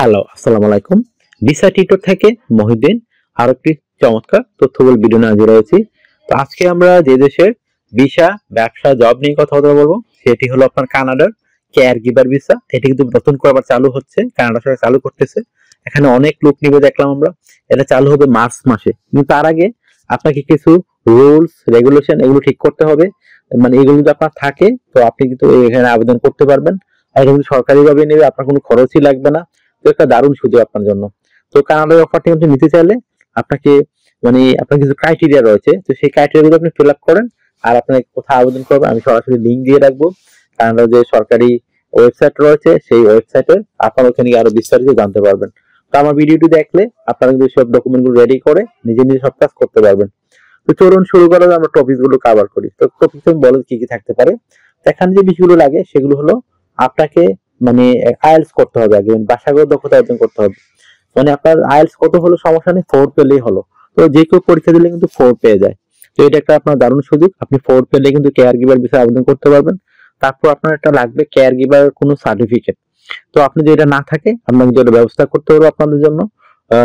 Hello, আসসালামু আলাইকুম। Visa tutor থেকে মহিউদ্দিন আরো একটি চমৎকার তথ্যবহুল ভিডিও নিয়ে হাজির হয়েছি। তো আজকে আমরা যে দেশের ভিসা, ব্যবসা, জব নিয়ে কথা বলবো সেটি হলো আপনার কানাডার কেয়ার গিভার ভিসা। এটি কিন্তু নতুন করে আবার চালু হচ্ছে, কানাডা সরকার চালু করতেছে। এখানে অনেক লোক নিবে দেখলাম আমরা। এটা চালু হবে মার্চ মাসে, কিন্তু তার আগে আপনাকে কিছু রুলস রেগুলেশন এগুলো ঠিক করতে হবে। মানে এগুলো যদি আপনার থাকে তো আপনি কিন্তু এখানে আবেদন করতে পারবেন। আর এটা কিন্তু সরকারিভাবে নেবে, আপনার কোনো খরচই লাগবে না। তো একটা দারুণ সুযোগ আপনার জন্য। তো কানাডার অফারটি আপনি নিতে চাইলে আপনাকে মানে আপনার কিছু ক্রাইটেরিয়া রয়েছে, তো সেই ক্রাইটেরিয়া গুলো আপনি ফিল আপ করেন। আর আপনাকে কোথায় আবেদন করবেন আমি সরাসরি লিঙ্ক দিয়ে রাখবো। কানাডার যে সরকারি ওয়েবসাইট রয়েছে সেই ওয়েবসাইটে আপনারা ওখানে গিয়ে আরো বিস্তারিত জানতে পারবেন। তো আমার ভিডিওটি দেখলে আপনারা কিন্তু সব ডকুমেন্ট গুলো রেডি করে নিজে নিজে সব কাজ করতে পারবেন। তো চলুন শুরু করা আমরা টপিক গুলো কভার করি। তো টপিক বলেন কি কি থাকতে পারে। এখানে যে বিষয়গুলো লাগে সেগুলো হলো আপনাকে মানে আইএলটিএস করতে হবে, আগে ভাষাগত দক্ষতা অর্জন করতে হবে। মানে আপনার আইএলটিএস কত হলো সমস্যা নেই, 4 পেলেই হলো। তো যে কেউ পরীক্ষা দিলে কিন্তু 4 পেয়ে যায়। তো এটা একটা আপনার দারুণ সুযোগ, আপনি 4 পেলে কিন্তু কেয়ার গিভার বিষয়ে আবেদন করতে পারবেন। তারপর আপনার একটা লাগবে কেয়ার গিভার কোনো সার্টিফিকেট। তো আপনি যদি এটা না থাকে আপনাকে যেটা ব্যবস্থা করতে পারবো আপনাদের জন্য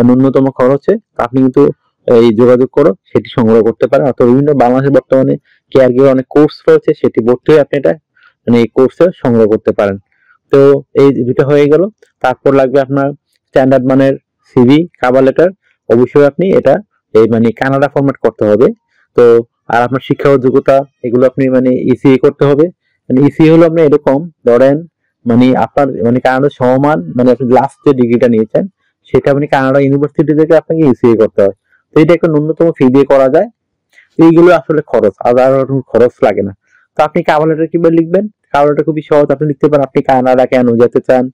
ন্যূনতম খরচে। আপনি কিন্তু এই যোগাযোগ করো সেটি সংগ্রহ করতে পারেন, অথবা বিভিন্ন বাংলাদেশে বর্তমানে কেয়ার গিভার অনেক কোর্স রয়েছে, সেটি ভর্তি হয়ে আপনি এটা মানে এই কোর্সে সংগ্রহ করতে পারেন। তো এই দুটো হয়ে গেল। তারপর লাগবে আপনার স্ট্যান্ডার্ড মানের সিভি, কভার লেটার। অবশ্যই আপনি এটা এই মানে কানাডা ফরম্যাট করতে হবে। তো আর আপনার শিক্ষাগত যোগ্যতা এগুলো আপনি মানে ইসিএ করতে হবে। মানে ইসিএ হলো আপনি এরকম ধরেন মানে আপনার মানে কানাডার সমমান মানে আপনি লাস্ট যে ডিগ্রিটা নিয়েছেন সেটা আপনি কানাডা ইউনিভার্সিটি থেকে আপনাকে ইসিএ করতে হয়। তো এটা একটা ন্যূনতম ফি দিয়ে করা যায়। এইগুলো আসলে খরচ, আর খরচ লাগে না। তো আপনি কভার লেটার কিভাবে লিখবেন? কভার লেটার খুবই সহজ, আপনি লিখতে পারেন আপনি কানাডা কেন যেতে চান,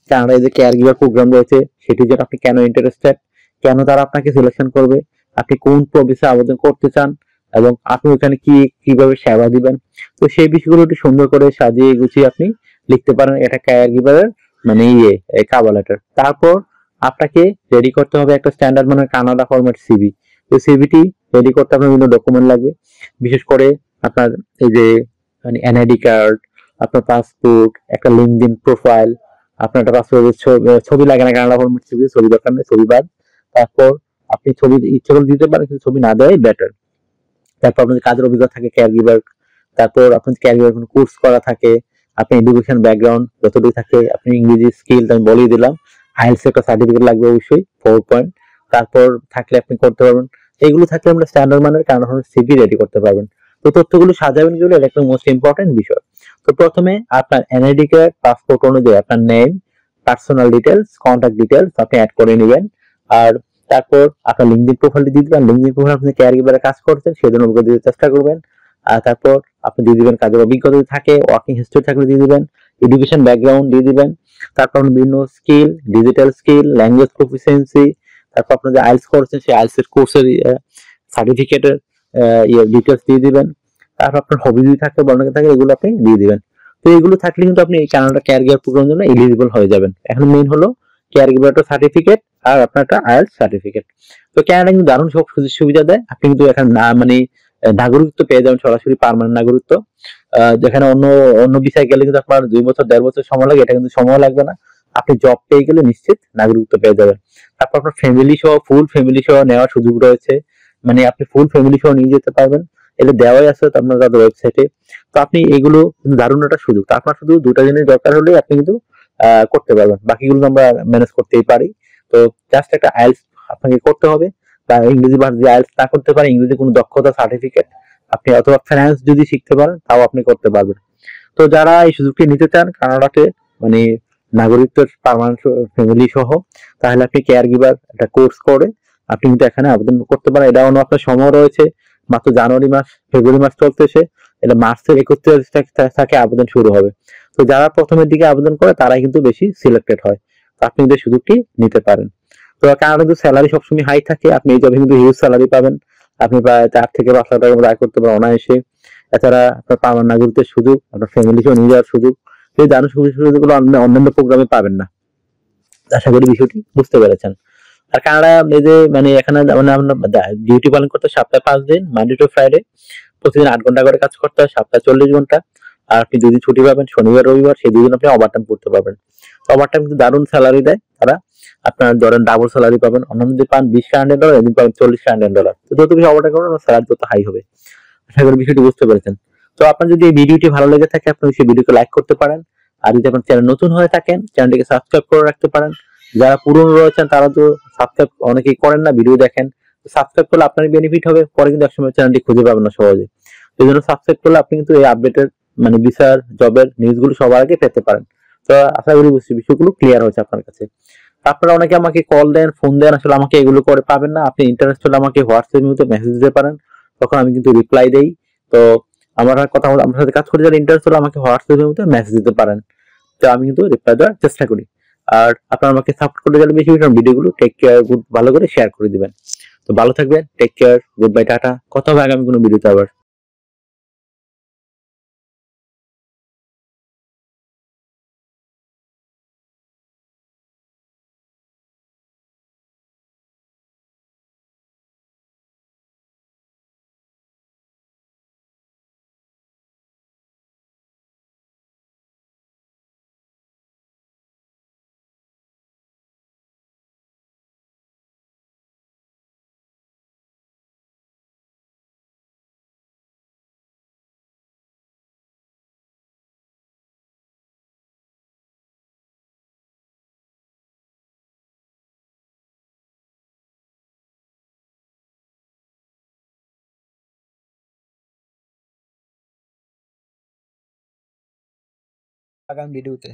কানাডায় যে কেয়ার গিভার প্রোগ্রাম রয়েছে সেটির জন্য আপনি কেন ইন্টারেস্টেড, কেন তারা আপনাকে সিলেকশন করবে, আপনি কোন প্রভিসে আবেদন করতে চান, এবং আপনি ওখানে কি কিভাবে সেবা দিবেন। তো সেই বিষয়গুলো একটু সুন্দর করে সাজিয়ে গুছিয়ে আপনি লিখতে পারেন এটা কেয়ার গিভারের মানে কভার লেটার। তারপর আপনাকে রেডি করতে হবে একটা স্ট্যান্ডার্ড মানের কানাডা ফরম্যাট সিভি। তো সিভিটি রেডি করতে আপনার বিভিন্ন ডকুমেন্ট লাগবে, বিশেষ করে আপনার এই যে মানে এনআইডি কার্ড, আপনার পাসপোর্ট, একটা লিঙ্কডইন প্রোফাইল, আপনার একটা পাসপোর্টের ছবি লাগে না, কানাডা ফরম্যাট ছবি দরকার নেই, ছবি বাদ। তারপর আপনি ছবি ইচ্ছে করে দিতে পারেন, কিন্তু ছবি না দেওয়াই বেটার। তারপর আপনাদের কাজের অভিজ্ঞতা থাকে কেয়ার গিভার, তারপর আপনার কেয়ার গিভার কোনো কোর্স করা থাকে, আপনি এডুকেশন ব্যাকগ্রাউন্ড যতটুকু থাকে, আপনি ইংরেজি স্কিল আমি বলেই দিলাম। আইএলটিএস একটা সার্টিফিকেট লাগবে অবশ্যই 4 পয়েন্ট। তারপর থাকলে আপনি করতে পারবেন। এগুলো থাকলে আমরা স্ট্যান্ডার্ড মানের কানাডা সিভি রেডি করতে পারবেন। তো তথ্যগুলো সাজাবেন কিভাবে, এটা একটা মোস্ট ইম্পর্টেন্ট বিষয়। তো প্রথমে আপনার এনআইডি কার্ড, পাসপোর্ট অনুযায়ী আপনার name, personal details, contact details আপনি অ্যাড করে নেবেন। আর তারপর আপনার লিঙ্কডইন প্রোফাইলটি দিয়ে দিবেন। লিঙ্কডইন প্রোফাইল আপনি কেয়ার গিভারে কাজ করছেন সেজন্য অভিজ্ঞতা দিতে চেষ্টা করবেন। আর তারপর আপনি দিয়ে দিবেন কাজের অভিজ্ঞতা যদি থাকে, ওয়ার্কিং হিস্ট্রি থাকলে দিয়ে দিবেন, এডুকেশন ব্যাকগ্রাউন্ড দিয়ে দিবেন। তারপর বিভিন্ন skill, digital skill, language proficiency, তারপর আপনি যে আইএলটিএস করছেন সেই আইএলটিএস এর কোর্সের সার্টিফিকেটের ডিটেলস দিয়ে দিবেন। তারপর আপনার হবি যদি থাকে, বর্ণনা থাকে, এগুলো আপনি দিয়ে দিবেন। তো এগুলো থাকলে কিন্তু আপনি এই কানাডা কেয়ার গিভার প্রোগ্রামের জন্য এলিজিবল হয়ে যাবেন। এখন মেইন হলো কেয়ার গিভার সার্টিফিকেট আর আপনার একটা আইএলটিএস সার্টিফিকেট। তো কানাডা কিন্তু দারুণ সব সুযোগ সুবিধা দেয়। আপনি কিন্তু এখানে মানে নাগরিকত্ব পেয়ে যাবেন, সরাসরি পার্মানেন্ট নাগরিকত্ব। যেখানে অন্য অন্য ভিসায় গেলে কিন্তু আপনার 2 বছর 1.5 বছর সময় লাগে, এটা কিন্তু সময় লাগবে না। আপনি জব পেয়ে গেলে নিশ্চিত নাগরিকত্ব পেয়ে যাবেন। তারপর আপনার ফ্যামিলি সহ ফুল ফ্যামিলি সহ নেওয়ার সুযোগ রয়েছে, মানে আপনি ফুল ফ্যামিলি সহ নিয়ে যেতে পারবেন। এটা দেওয়াই আছে আপনার তাদের ওয়েবসাইটে। তো আপনি এগুলো কিন্তু দারুণ একটা সুযোগ। তো আপনার শুধু দুটা জিনিস দরকার হলেই আপনি কিন্তু করতে পারবেন, বাকিগুলো আমরা ম্যানেজ করতেই পারি। তো জাস্ট একটা আইএলটিএস আপনাকে করতে হবে, বা ইংরেজি ভাষা যদি আইএলটিএস না করতে পারেন ইংরেজি কোনো দক্ষতা সার্টিফিকেট আপনি, অথবা ফ্রান্স যদি শিখতে পারেন তাও আপনি করতে পারবেন। তো যারা এই সুযোগটি নিতে চান কানাডাতে মানে নাগরিকত্বের পার্মানেন্ট ফ্যামিলি সহ, তাহলে আপনি কেয়ার গিভার একটা কোর্স করে আপনি কিন্তু এখানে আবেদন করতে পারেন। এটা অন্য আপনার সময় রয়েছে, মাত্র জানুয়ারি মাস ফেব্রুয়ারি মাস চলতেছে, এটা মার্চের 31 থেকে আবেদন শুরু হবে। তো যারা প্রথমের দিকে আবেদন করে তারাই কিন্তু বেশি সিলেক্টেড হয়। তো আপনি কিন্তু সুযোগটি নিতে পারেন। তো কানাডা কিন্তু স্যালারি সবসময় হাই থাকে, আপনি এই জবে কিন্তু হিউজ স্যালারি পাবেন। আপনি প্রায় 4 থেকে 5 লাখ টাকা আয় করতে পারেন অনায়াসে। এছাড়া আপনার পার্মানেন্ট নাগরিকত্বের সুযোগ, আপনার ফ্যামিলি সহ নিয়ে যাওয়ার সুযোগ, এই দারুণ সুযোগগুলো অন্যান্য প্রোগ্রামে পাবেন না। আশা করি বিষয়টি বুঝতে পেরেছেন। আর কানাডা এই যে মানে এখানে মানে আমরা ডিউটি পালন করতে সপ্তাহে 5 দিন, মানডে টু ফ্রাইডে, প্রতিদিন 8 ঘন্টা করে কাজ করতে হয়, সপ্তাহে 40 ঘন্টা। আর আপনি 2 দিন ছুটি পাবেন, শনিবার রবিবার, সেই 2 দিন আপনি ওভারটাইম করতে পারবেন। ওভারটাইম কিন্তু দারুণ স্যালারি দেয় তারা। আপনার ধরেন ডাবল স্যালারি পাবেন। অন্যান্য যদি পান $20,000 এদিন পাবেন $40,000। তো যত বেশি ওভারটাইম করবেন আপনার স্যালারি তত হাই হবে। আশা করি বিষয়টি বুঝতে পেরেছেন। তো আপনার যদি এই ভিডিওটি ভালো লেগে থাকে আপনি সেই ভিডিওকে লাইক করতে পারেন। আর যদি আপনার চ্যানেল নতুন হয়ে থাকেন চ্যানেলটিকে সাবস্ক্রাইব করে রাখতে পারেন। যারা পুরনো রয়েছেন তারা তো সাবস্ক্রাইব অনেকেই করেন না, ভিডিও দেখেন। সাবস্ক্রাইব করলে আপনার বেনিফিট হবে, পরে কিন্তু একসময় চ্যানেলটি খুঁজে পাবেন না সহজে। এই জন্য সাবস্ক্রাইব করলে আপনি কিন্তু এই আপডেটের মানে ভিসার জবের নিউজগুলো সবার আগে পেতে পারেন। তো আশা করি বিষয়গুলো ক্লিয়ার হয়েছে আপনার কাছে। আপনারা অনেকে আমাকে কল দেন, ফোন দেন, আসলে আমাকে এগুলো করে পাবেন না। আপনি ইন্টারেস্ট হলে আমাকে হোয়াটসঅ্যাপ মধ্যে মেসেজ দিতে পারেন, তখন আমি কিন্তু রিপ্লাই দেই। তো আমার কথা আমার সাথে কাজ করে যারা ইন্টারেস্ট হলে আমাকে হোয়াটসঅ্যাপের মধ্যে মেসেজ দিতে পারেন, তো আমি কিন্তু রিপ্লাই দেওয়ার চেষ্টা করি। আর আপনারা আমাকে সাপোর্ট করে গেলে বেশি বেশি ভিডিওগুলো টেক কেয়ার গুড ভালো করে শেয়ার করে দিবেন। তো ভালো থাকবেন, take care, good bye, tata. কথা হবে আগামী কোনো ভিডিওতে আবার। আগামী ভিডিওতে